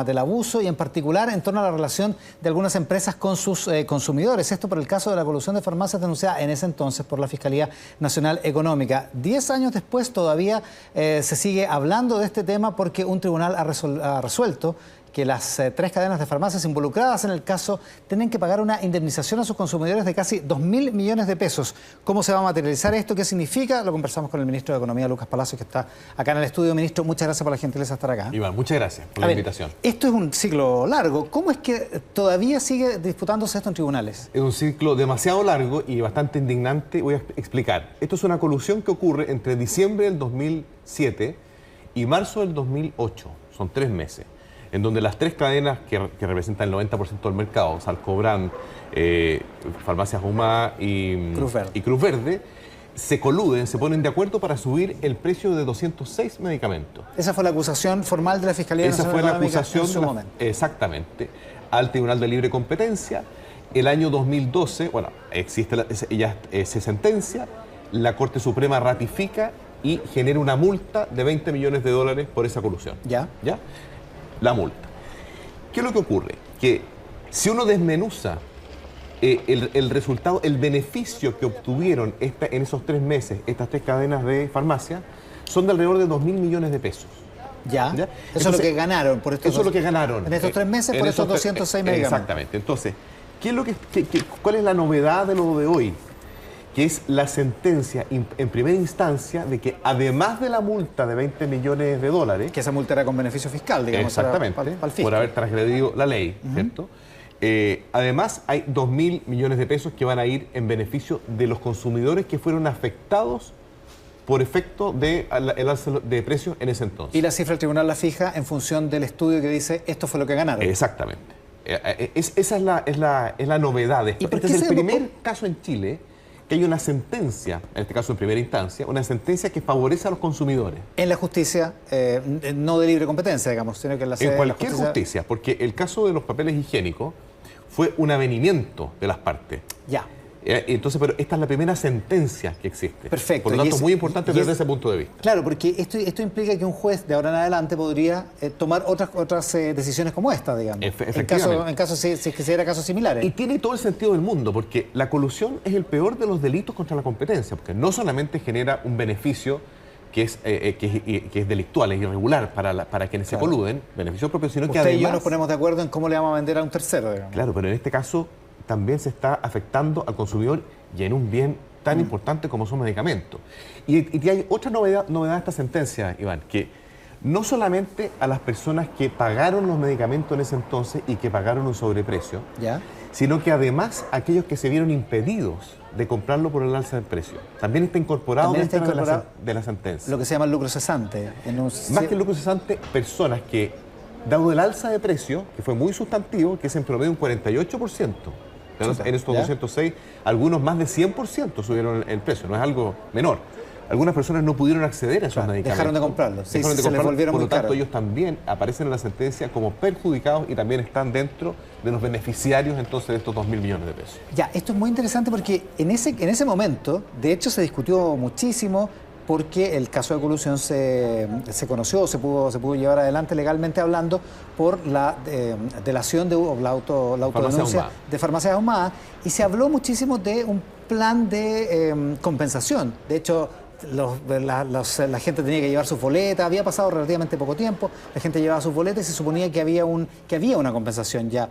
del abuso y en particular en torno a la relación de algunas empresas con sus consumidores. Esto por el caso de la colusión de farmacias denunciada en ese entonces por la Fiscalía Nacional Económica. 10 años después todavía se sigue hablando de este tema porque un tribunal ha resuelto que las 3 cadenas de farmacias involucradas en el caso tienen que pagar una indemnización a sus consumidores de casi 2.000 millones de pesos. ¿Cómo se va a materializar esto? ¿Qué significa? Lo conversamos con el ministro de Economía, Lucas Palacios, que está acá en el estudio. Ministro, muchas gracias por la gentileza de estar acá. Iván, muchas gracias por la invitación. Esto es un ciclo largo. ¿Cómo es que todavía sigue disputándose esto en tribunales? Es un ciclo demasiado largo y bastante indignante. Voy a explicar. Esto es una colusión que ocurre entre diciembre del 2007 y marzo del 2008. Son 3 meses. En donde las 3 cadenas que representan el 90% del mercado, Salcobrand, Farmacias Ahumada y Cruz Verde, se coluden, se ponen de acuerdo para subir el precio de 206 medicamentos. Esa fue la acusación formal de la Fiscalía Nacional Económica. Esa fue la acusación en su momento. Exactamente, al Tribunal de Libre Competencia. El año 2012, bueno, se sentencia, la Corte Suprema ratifica y genera una multa de 20 millones de dólares por esa colusión. ¿Ya? La multa. ¿Qué es lo que ocurre? Que si uno desmenuza el resultado, el beneficio que obtuvieron en esos 3 meses, estas 3 cadenas de farmacia, son de alrededor de 2.000 millones de pesos. ¿Ya? Eso es lo que ganaron por estos. Eso es lo que ganaron. En estos 3 meses por estos 206 medicamentos. Exactamente. Entonces, ¿cuál es la novedad de lo de hoy? Que es la sentencia en primera instancia de que además de la multa de 20 millones de dólares... Que esa multa era con beneficio fiscal, digamos. Exactamente, para el fisco, por haber transgredido la ley, ¿cierto? Además hay 2.000 millones de pesos que van a ir en beneficio de los consumidores que fueron afectados por efecto del alza de precios en ese entonces. Y la cifra el tribunal la fija en función del estudio que dice esto fue lo que ganaron. Exactamente. Esa es la novedad de esto. Este es el primer caso en Chile que hay una sentencia, en este caso en primera instancia, una sentencia que favorece a los consumidores. En la justicia, no de libre competencia, digamos, sino que en la sede en cualquier de la justicia, porque el caso de los papeles higiénicos fue un avenimiento de las partes. Ya. Entonces, pero esta es la primera sentencia que existe. Perfecto. Por lo tanto, es muy importante desde ese punto de vista. Claro, porque esto implica que un juez de ahora en adelante podría tomar otras decisiones como esta, digamos. En caso si es que se diera casos similares. Y tiene todo el sentido del mundo, porque la colusión es el peor de los delitos contra la competencia, porque no solamente genera un beneficio que es delictual, es irregular para quienes se coluden, beneficio propio, sino que además... Usted y yo nos ponemos de acuerdo en cómo le vamos a vender a un tercero, digamos. Claro, pero en este caso también se está afectando al consumidor y en un bien tan importante como son medicamentos. Y hay otra novedad de esta sentencia, Iván, que no solamente a las personas que pagaron los medicamentos en ese entonces y que pagaron un sobreprecio, sino que además aquellos que se vieron impedidos de comprarlo por el alza del precio. También está incorporado dentro de la sentencia. Lo que se llama el lucro cesante. Más que el lucro cesante, personas que, dado el alza de precio, que fue muy sustantivo, que es en promedio un 48%, en estos 206, algunos más de 100% subieron el precio, no es algo menor. Algunas personas no pudieron acceder a esos medicamentos. Dejaron de comprarlos. Se les volvieron muy caros. Por lo tanto, ellos también aparecen en la sentencia como perjudicados y también están dentro de los beneficiarios entonces de estos 2.000 millones de pesos. Ya, esto es muy interesante porque en ese momento, de hecho, se discutió muchísimo porque el caso de colusión se conoció, se pudo llevar adelante legalmente hablando por la delación o la autodenuncia de Farmacias Ahumada, y se habló muchísimo de un plan de compensación. De hecho, la gente tenía que llevar sus boletas, había pasado relativamente poco tiempo, la gente llevaba sus boletas y se suponía que había una compensación ya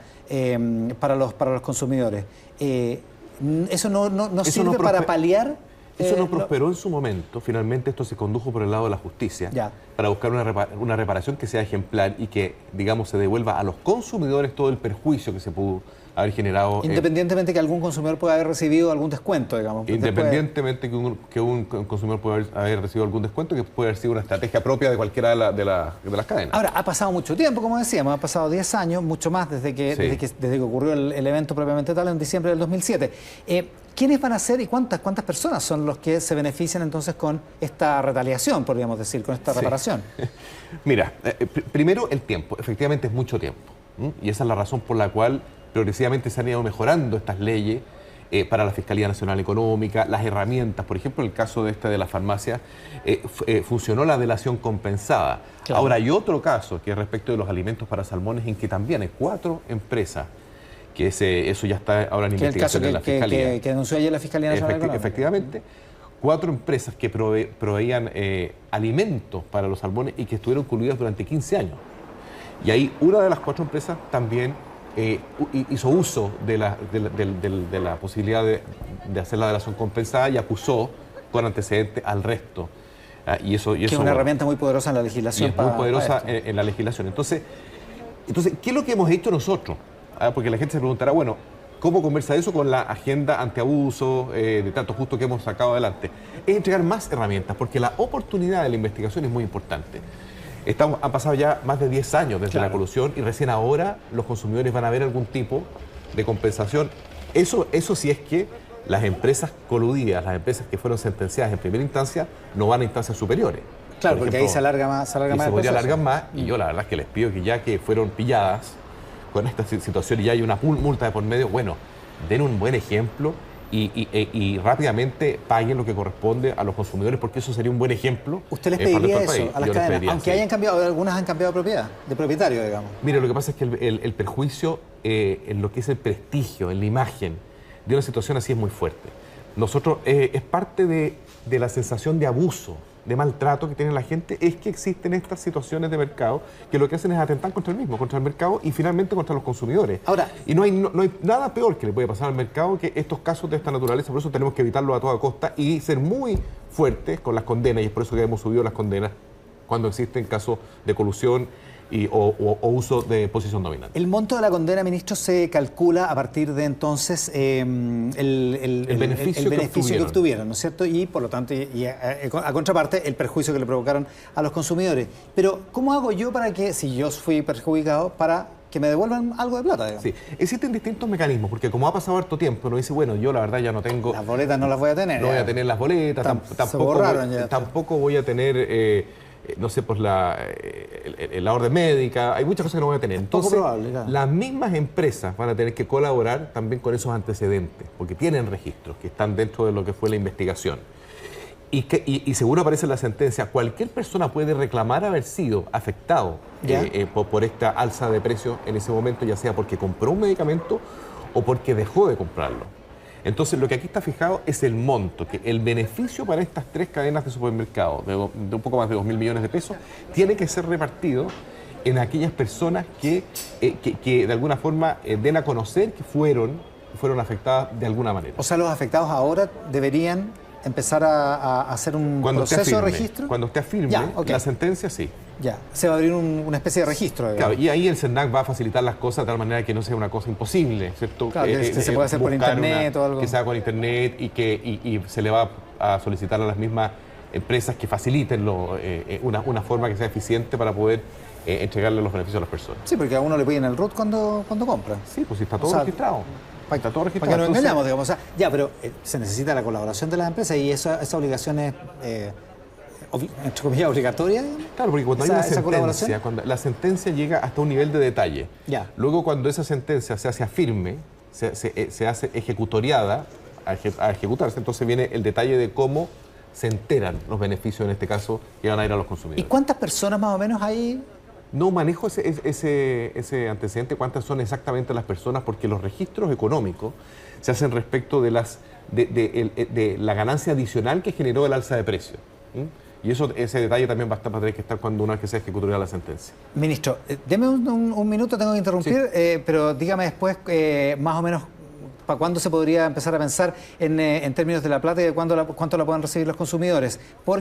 para los consumidores. ¿Eso no sirve para paliar? Eso no prosperó en su momento. Finalmente esto se condujo por el lado de la justicia para buscar una reparación que sea ejemplar y que, digamos, se devuelva a los consumidores todo el perjuicio que se pudo haber generado. Independientemente que algún consumidor pueda haber recibido algún descuento, digamos. Independientemente que un consumidor pueda haber recibido algún descuento, que puede haber sido una estrategia propia de cualquiera de las cadenas. Ahora, ha pasado mucho tiempo, como decíamos, ha pasado 10 años, mucho más desde que ocurrió el evento propiamente tal en diciembre del 2007. ¿Quiénes van a ser y cuántas personas son los que se benefician entonces con esta retaliación, podríamos decir, con esta reparación? Mira, primero el tiempo. Efectivamente es mucho tiempo. Y esa es la razón por la cual progresivamente se han ido mejorando estas leyes para la Fiscalía Nacional Económica, las herramientas. Por ejemplo, en el caso de la farmacia, funcionó la delación compensada. Claro. Ahora, hay otro caso que es respecto de los alimentos para salmones, en que también hay 4 empresas, que eso ya está ahora en investigación en la Fiscalía. Que denunció ayer la Fiscalía Nacional Económica. Efectivamente, 4 empresas que proveían alimentos para los salmones y que estuvieron coludidas durante 15 años. Y ahí una de las 4 empresas también hizo uso de la posibilidad de hacer la delación compensada y acusó con antecedentes al resto. Y eso, que es una herramienta muy poderosa en la legislación. Y es muy poderosa en la legislación. Entonces, ¿qué es lo que hemos hecho nosotros? Porque la gente se preguntará, bueno, ¿cómo conversa eso con la agenda antiabuso de trato justo que hemos sacado adelante? Es entregar más herramientas, porque la oportunidad de la investigación es muy importante. Han pasado ya más de 10 años desde la colusión y recién ahora los consumidores van a ver algún tipo de compensación. Eso sí es que las empresas coludidas, las empresas que fueron sentenciadas en primera instancia, no van a instancias superiores. Claro, porque ahí se alarga más. Se podría alargar más, y yo la verdad es que les pido que ya que fueron pilladas con esta situación y ya hay una multa de por medio, bueno, den un buen ejemplo y rápidamente paguen lo que corresponde a los consumidores, porque eso sería un buen ejemplo. ¿Usted les pediría eso a las cadenas? Aunque hayan cambiado, algunas han cambiado de propiedad, de propietario, digamos. Mire, lo que pasa es que el perjuicio en lo que es el prestigio, en la imagen de una situación así es muy fuerte. Nosotros, es parte de la sensación de abuso, de maltrato que tiene la gente, es que existen estas situaciones de mercado que lo que hacen es atentar contra el mismo, contra el mercado y finalmente contra los consumidores. Ahora, y no hay nada peor que le puede pasar al mercado que estos casos de esta naturaleza, por eso tenemos que evitarlo a toda costa y ser muy fuertes con las condenas, y es por eso que hemos subido las condenas cuando existen casos de colusión o uso de posición dominante. El monto de la condena, ministro, se calcula a partir de entonces el beneficio que obtuvieron, ¿no es cierto? Y por lo tanto, a contraparte, el perjuicio que le provocaron a los consumidores. Pero, ¿cómo hago yo para que, si yo fui perjudicado, para que me devuelvan algo de plata, digamos? Sí, existen distintos mecanismos, porque como ha pasado harto tiempo, uno dice, bueno, yo la verdad ya no tengo... Las boletas no las voy a tener. No voy a tener las boletas, tampoco voy a tener... no sé, pues la orden médica, hay muchas cosas que no voy a tener. Entonces, probable, claro. Las mismas empresas van a tener que colaborar también con esos antecedentes, porque tienen registros que están dentro de lo que fue la investigación. Y seguro aparece en la sentencia, cualquier persona puede reclamar haber sido afectado por esta alza de precios en ese momento, ya sea porque compró un medicamento o porque dejó de comprarlo. Entonces, lo que aquí está fijado es el monto, que el beneficio para estas 3 cadenas de supermercados, de un poco más de 2.000 millones de pesos, tiene que ser repartido en aquellas personas que de alguna forma den a conocer que fueron afectadas de alguna manera. O sea, los afectados ahora deberían empezar a hacer un proceso de registro. Cuando esté firme, la sentencia, sí. Ya, se va a abrir una especie de registro. Claro, y ahí el SENAC va a facilitar las cosas de tal manera que no sea una cosa imposible, ¿cierto? Claro, que se puede hacer por internet o algo. Que se haga con internet y se le va a solicitar a las mismas empresas que faciliten una forma que sea eficiente para poder entregarle los beneficios a las personas. Sí, porque a uno le piden el RUT cuando compra. Sí, pues si está todo registrado. Está todo registrado. Para que nos engañamos, digamos. O sea, pero se necesita la colaboración de las empresas y esa obligación es... entre comillas, obligatoria. Claro, porque cuando hay una sentencia, cuando la sentencia llega hasta un nivel de detalle, luego cuando esa sentencia se hace firme, se hace ejecutoriada a ejecutarse, entonces viene el detalle de cómo se enteran los beneficios, en este caso, que van a ir a los consumidores. ¿Y cuántas personas más o menos hay? No manejo ese antecedente, cuántas son exactamente las personas, porque los registros económicos se hacen respecto de la ganancia adicional que generó el alza de precios. Y ese detalle también va a tener que estar cuando una vez que sea ejecutoria la sentencia. Ministro, deme un minuto, tengo que interrumpir, pero dígame después más o menos para cuándo se podría empezar a pensar en términos de la plata y de cuánto la pueden recibir los consumidores.